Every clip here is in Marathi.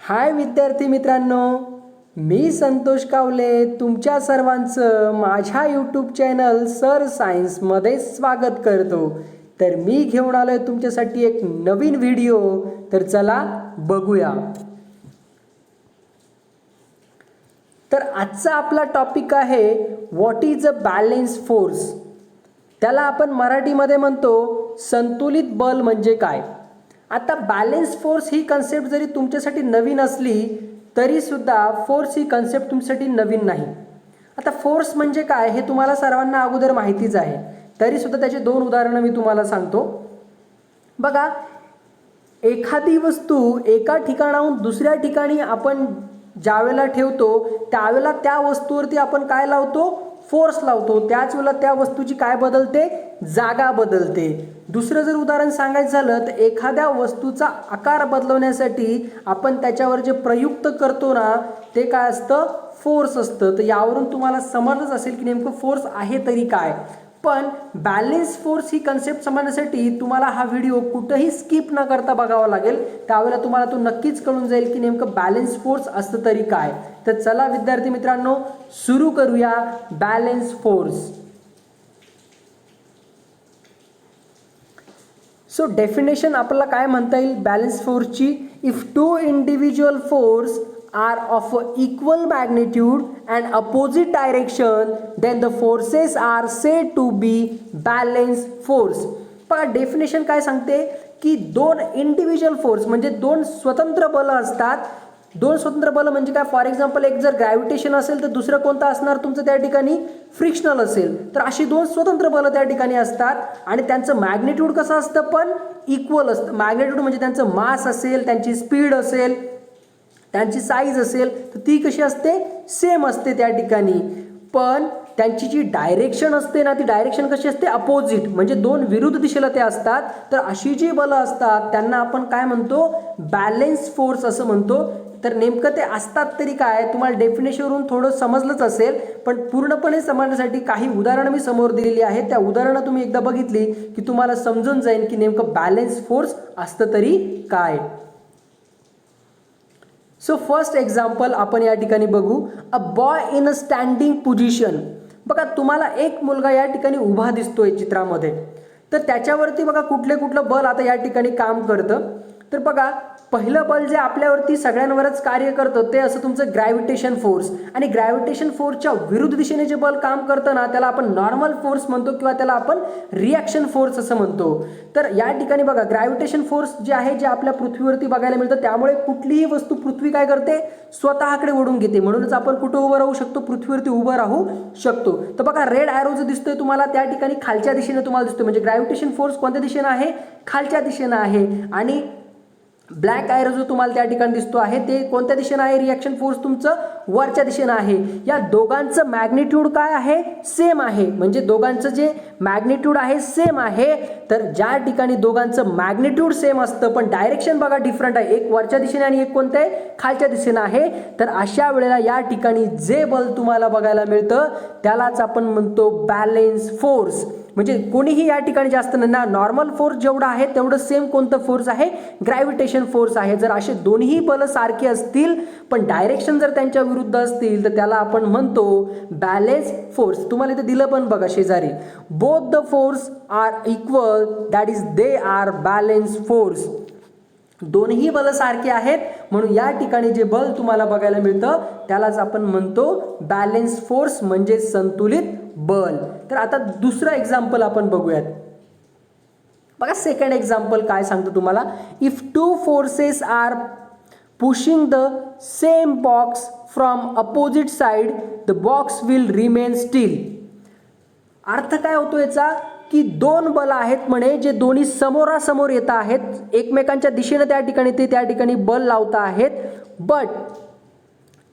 हाय विद्यार्थी मित्रांनो, मी संतोष कावले तुमच्या सर्वांचं माझ्या यूट्यूब चॅनल सर सायन्समध्ये स्वागत करतो. तर मी घेऊन आलो आहे तुमच्यासाठी एक नवीन व्हिडिओ. तर चला बघूया. तर आजचा आपला टॉपिक आहे what is a balance force. त्याला आपण मराठीमध्ये म्हणतो संतुलित बल म्हणजे काय. आता बॅलेन्स फोर्स ही कन्सेप्ट जरी तुमच्यासाठी नवीन असली तरी सुद्धा फोर्स ही कन्सेप्ट तुमच्यासाठी नवीन नाही. आता फोर्स म्हणजे काय हे तुम्हाला सर्वांना अगोदर माहितीच आहे, तरी सुद्धा त्याचे दोन उदाहरणं मी तुम्हाला सांगतो. बघा, एखादी वस्तू एका ठिकाणाहून दुसऱ्या ठिकाणी आपण ज्यावेळेला ठेवतो त्यावेळेला त्या वस्तूवरती आपण काय लावतो, फोर्स लावतो. त्याच वेळेला त्या वस्तूची काय बदलते, जागा बदलते. दुसरं जर उदाहरण सांगायचं झालं तर एखाद्या वस्तूचा आकार बदलवण्यासाठी आपण त्याच्यावर जे प्रयुक्त करतो ना ते काय असतं, फोर्स असतं. तर यावरून तुम्हाला समजलंच असेल की नेमकं फोर्स आहे तरी काय. पण बॅलेन्स फोर्स ही कन्सेप्ट समजण्यासाठी तुम्हाला हा व्हिडिओ कुठंही स्किप न करता बघावा लागेल. त्यावेळेला तुम्हाला तो नक्कीच कळून जाईल की नेमकं बॅलेन्स फोर्स असतं तरी काय. तर चला विद्यार्थी मित्रांनो, सुरू करूया बॅलेन्स फोर्स. सो डेफिनेशन आपल्याला काय म्हणता येईल बॅलेन्स फोर्सची. If two individual force are of equal magnitude and opposite direction, then the forces are said to be balanced force. पहा डेफिनेशन काय सांगते की दोन इंडिव्हिज्युअल फोर्स म्हणजे दोन स्वतंत्र बल असतात. दोन स्वतंत्र बल म्हणजे काय, फॉर एक्झाम्पल एक जर ग्रॅव्हिटेशन असेल तर दुसरं कोणतं असणार तुमचं त्या ठिकाणी, फ्रिक्शनल असेल. तर अशी दोन स्वतंत्र बल त्या ठिकाणी असतात आणि त्यांचं मॅग्निट्यूड कसं असतं पण इक्वल असतं. मॅग्निट्यूड म्हणजे त्यांचं मास असेल, त्यांची स्पीड असेल, त्यांची साईज असेल तर ती कशी असते, सेम असते त्या ठिकाणी. पण त्यांची जी डायरेक्शन असते ना ती डायरेक्शन कशी असते, अपोजिट, म्हणजे दोन विरुद्ध दिशेला ते असतात. तर अशी जी बलं असतात त्यांना आपण काय म्हणतो, बॅलेन्स फोर्स असं म्हणतो. तर नेमकं ते असतात तरी काय तुम्हाला डेफिनेशनवरून थोडं समजलंच असेल, पण पूर्णपणे समजण्यासाठी काही उदाहरणं मी समोर दिलेली आहेत. त्या उदाहरणं तुम्ही एकदा बघितली की तुम्हाला समजून जाईल की नेमकं बॅलेन्स फोर्स असतं तरी काय. सो फर्स्ट एक्झाम्पल आपण या ठिकाणी बघू. A boy in a standing position. बघा, तुम्हाला एक मुलगा या ठिकाणी उभा दिसतोय चित्रामध्ये. तर त्याच्यावरती बघा कुठलं बल आता या ठिकाणी काम करतं. तर बघा, पहिलं बल जे आपल्यावरती सगळ्यांवरच कार्य करतं ते असं तुमचं ग्रॅव्हिटेशन फोर्स. आणि ग्रॅव्हिटेशन फोर्सच्या विरुद्ध दिशेने जे बल काम करतं ना त्याला आपण नॉर्मल फोर्स म्हणतो किंवा त्याला आपण रिॲक्शन फोर्स असं म्हणतो. तर या ठिकाणी बघा, ग्रॅव्हिटेशन फोर्स जे आहे जे आपल्या पृथ्वीवरती बघायला मिळतं, त्यामुळे कुठलीही वस्तू पृथ्वी काय करते, स्वतःकडे ओढून घेते. म्हणूनच आपण कुठं उभं राहू शकतो, पृथ्वीवरती उभं राहू शकतो. तर बघा, रेड ॲरो जो दिसतोय तुम्हाला त्या ठिकाणी खालच्या दिशेने तुम्हाला दिसतोय, म्हणजे ग्रॅव्हिटेशन फोर्स कोणत्या दिशेने आहे, खालच्या दिशेने आहे. आणि ब्लॅक ॲरो जो तुम्हाला त्या ठिकाणी दिसतो आहे ते कोणत्या दिशेने आहे, रिॲक्शन फोर्स तुमचं वरच्या दिशेने आहे. या दोघांचं मॅग्निट्यूड काय आहे, सेम आहे. म्हणजे दोघांचं जे मॅग्निट्यूड आहे सेम आहे. तर ज्या ठिकाणी दोघांचं मॅग्निट्यूड सेम असतं पण डायरेक्शन बघा डिफरंट आहे, एक वरच्या दिशेने आणि एक कोणत्या आहे, खालच्या दिशेने आहे. तर अशा वेळेला या ठिकाणी जे बल तुम्हाला बघायला मिळतं त्यालाच आपण म्हणतो बॅलेन्स फोर्स. म्हणजे कोणीही या ठिकाणी जास्त ना, नॉर्मल फोर्स जेवढा आहे तेवढं सेम कोणतं फोर्स आहे, ग्रॅव्हिटेशन फोर्स आहे. जर असे दोन्ही बल सारखे असतील पण डायरेक्शन जर त्यांच्या विरुद्ध असतील तर त्याला आपण म्हणतो बॅलेन्स फोर्स. तुम्हाला इथे दिलं पण बघा शेजारी, both the force are equal that is they are balance force. दोन्ही बल सारखे आहेत म्हणून या ठिकाणी जे बल तुम्हाला बघायला मिळतं त्यालाच आपण म्हणतो बॅलेन्स फोर्स म्हणजे संतुलित बल. तर आता दुसरं एक्झाम्पल आपण बघूयात. बघा, सेकंड एक्झाम्पल काय सांगतो तुम्हाला. If two forces are pushing the same box from opposite side the box will remain still. अर्थ काय होतो याचा की दोन बल आहेत म्हणे जे दोन्ही समोरासमोर येत आहेत, एकमेकांच्या दिशेने त्या ठिकाणी बल लावता आहेत. बट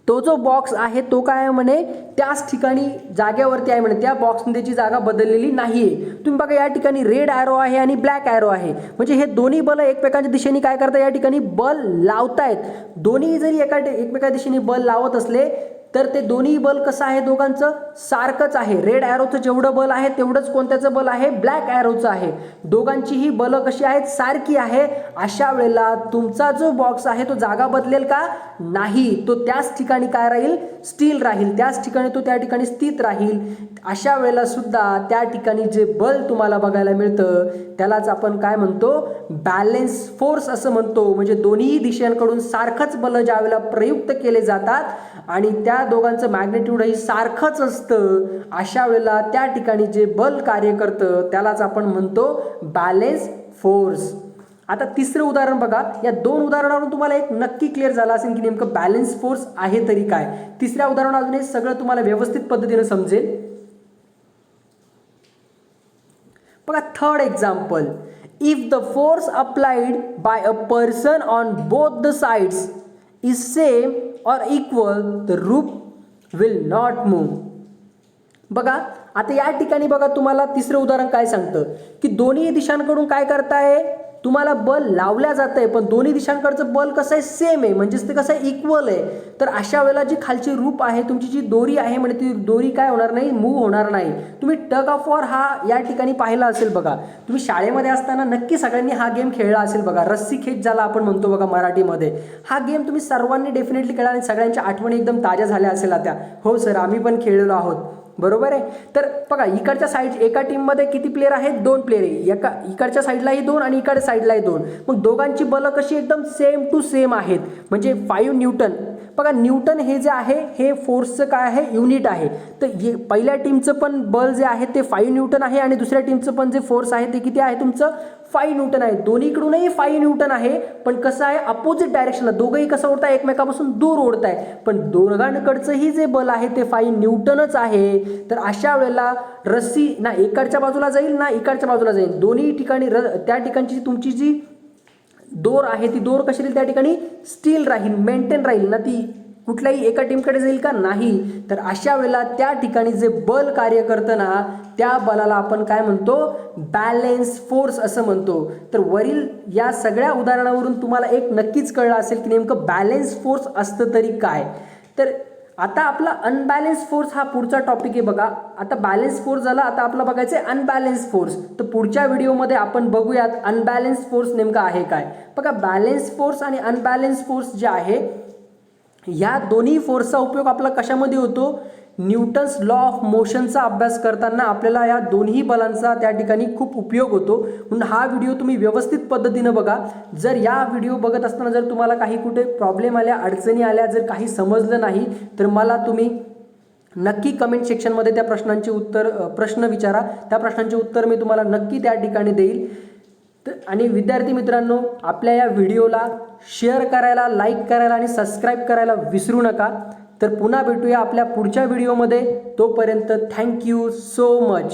तो जो बॉक्स आहे तो काय आहे म्हणे, त्याच ठिकाणी जागेवरती आहे म्हणे, त्या बॉक्सने त्याची जागा बदललेली नाहीये. तुम्ही बघा या ठिकाणी रेड ॲरो आहे आणि ब्लॅक ॲरो आहे, म्हणजे हे दोन्ही बल एकमेकांच्या दिशेने काय करतात, या ठिकाणी बल लावतायत. दोन्ही जरी एकमेका दिशेने बल लावत असले तर ते दोन्ही बल कसं आहे दोघांचं सारखंच आहे. रेड ॲरोचं जेवढं बल आहे तेवढंच कोणत्याचं बल आहे ब्लॅक ॲरोचं आहे. दोघांचीही बलं कशी आहेत सारखी आहे. अशा वेळेला तुमचा जो बॉक्स आहे तो जागा बदलेल का नाही, तो त्याच ठिकाणी काय राहील स्टील राहील, त्याच ठिकाणी तो त्या ठिकाणी स्थित राहील. अशा वेळेला सुद्धा त्या ठिकाणी जे बल तुम्हाला बघायला मिळतं त्यालाच आपण काय म्हणतो बॅलेन्स फोर्स असं म्हणतो. म्हणजे दोन्ही दिशांकडून सारखंच बल ज्या वेळेला प्रयुक्त केले जातात आणि त्या दोघांचं मॅग्नेट्यूडही सारखंच असतं अशा वेळेला त्या ठिकाणी जे बल कार्य करतं त्यालाच आपण म्हणतो बॅलेन्स फोर्स. आता तिसरं उदाहरण बघा. या दोन उदाहरणावरून तुम्हाला एक नक्की क्लिअर झालं असेल की नेमकं बॅलेन्स फोर्स आहे तरी काय. तिसऱ्या उदाहरणातून हे सगळं तुम्हाला व्यवस्थित पद्धतीने समजेल. बघा third example. If the force applied by a person on both the sides is same और इक्वल द रूप विल नॉट मूव. बघा आता या ठिकाणी बघा तुम्हाला तिसरं उदाहरण काय सांगतं की दोन्ही दिशांकडून काय करताय तुम्हाला बल लावल्या जात आहे पण दोन्ही दिशांकडचं बल कसं आहे सेम आहे म्हणजेच ते कसं आहे इक्वल आहे. तर अशा वेळेला जी खालची रूप आहे तुमची जी दोरी आहे म्हणजे ती दोरी काय होणार नाही मूव्ह होणार नाही. तुम्ही टग ऑफ वॉर हा या ठिकाणी पाहिला असेल बघा. तुम्ही शाळेमध्ये असताना नक्की सगळ्यांनी हा गेम खेळला असेल बघा. रस्सी खेच ज्याला आपण म्हणतो बघा मराठीमध्ये. हा गेम तुम्ही सर्वांनी डेफिनेटली खेळला आणि सगळ्यांच्या आठवणी एकदम ताज्या झाल्या असेल आता. हो सर आम्ही पण खेळलेलो आहोत बरोबर आहे. तर बघा इकडच्या साईड एका टीममध्ये किती प्लेयर आहेत दोन प्लेयर आहे. एका इकडच्या साईडलाही दोन आणि इकडच्या साईडलाही दोन. मग दोघांची बलं कशी एकदम सेम टू सेम आहेत म्हणजे 5 न्यूटन. बघा न्यूटन हे जे आहे हे फोर्सचं काय आहे युनिट आहे. तर पहिल्या टीमचं पण बल जे आहे ते 5 न्यूटन आहे आणि दुसऱ्या टीमचं पण जे फोर्स आहे ते किती आहे तुमचं 5 न्यूटन आहे. दोन्हीकडूनही 5 न्यूटन आहे पण कसं आहे अपोजिट डायरेक्शनला दोघंही कसं ओढताय एकमेकापासून दूर ओढताय पण दोघांकडचंही जे बल आहे ते 5 न्यूटनच आहे. तर अशा वेळेला रस्सी ना इकडच्या बाजूला जाईल ना इकडच्या बाजूला जाईल. दोन्ही ठिकाणी त्या ठिकाणची तुमची जी दोर आहे ती दोर कशी राहील त्या ठिकाणी स्टील राहील मेंटेन राहील ना ती कुठल्याही एका टीमकडे जाईल का नाही. तर अशा वेळेला त्या ठिकाणी जे बल कार्य करतं ना त्या बलाला आपण काय म्हणतो बॅलेन्स फोर्स असं म्हणतो. तर वरील या सगळ्या उदाहरणावरून तुम्हाला एक नक्कीच कळलं असेल की नेमकं बॅलेन्स फोर्स असतं तरी काय. तर आता आपला अनबॅलेन्स फोर्स हा पुढचा टॉपिक आहे बघा. आता बॅलेन्स फोर्स झाला आता आपला बघायचं आहे अनबॅलेन्स फोर्स. तर पुढच्या व्हिडिओमध्ये आपण बघूयात अनबॅलेन्स फोर्स नेमका आहे काय. बघा बॅलेन्स फोर्स आणि अनबॅलेन्स फोर्स जे आहे या दोन्ही फोर्सचा उपयोग आपला कशामध्ये होतो न्यूटन्स लॉ ऑफ मोशनचा अभ्यास करताना आपल्याला या दोन्ही बलांचा त्या ठिकाणी खूप उपयोग होतो. म्हणून हा व्हिडिओ तुम्ही व्यवस्थित पद्धतीनं बघा. जर या व्हिडिओ बघत असताना जर तुम्हाला काही कुठे प्रॉब्लेम आल्या अडचणी आल्या जर काही समजलं नाही तर मला तुम्ही नक्की कमेंट सेक्शनमध्ये त्या प्रश्न विचारा. त्या प्रश्नांचे उत्तर मी तुम्हाला नक्की त्या ठिकाणी देईल. आणि विद्यार्थी मित्रांनो आपल्या या व्हिडिओला शेअर करायला लाईक करायला आणि सबस्क्राईब करायला विसरू नका. तर पुन्हा भेटूया आपल्या पुढच्या व्हिडिओमध्ये. तोपर्यंत थँक्यू सो मच.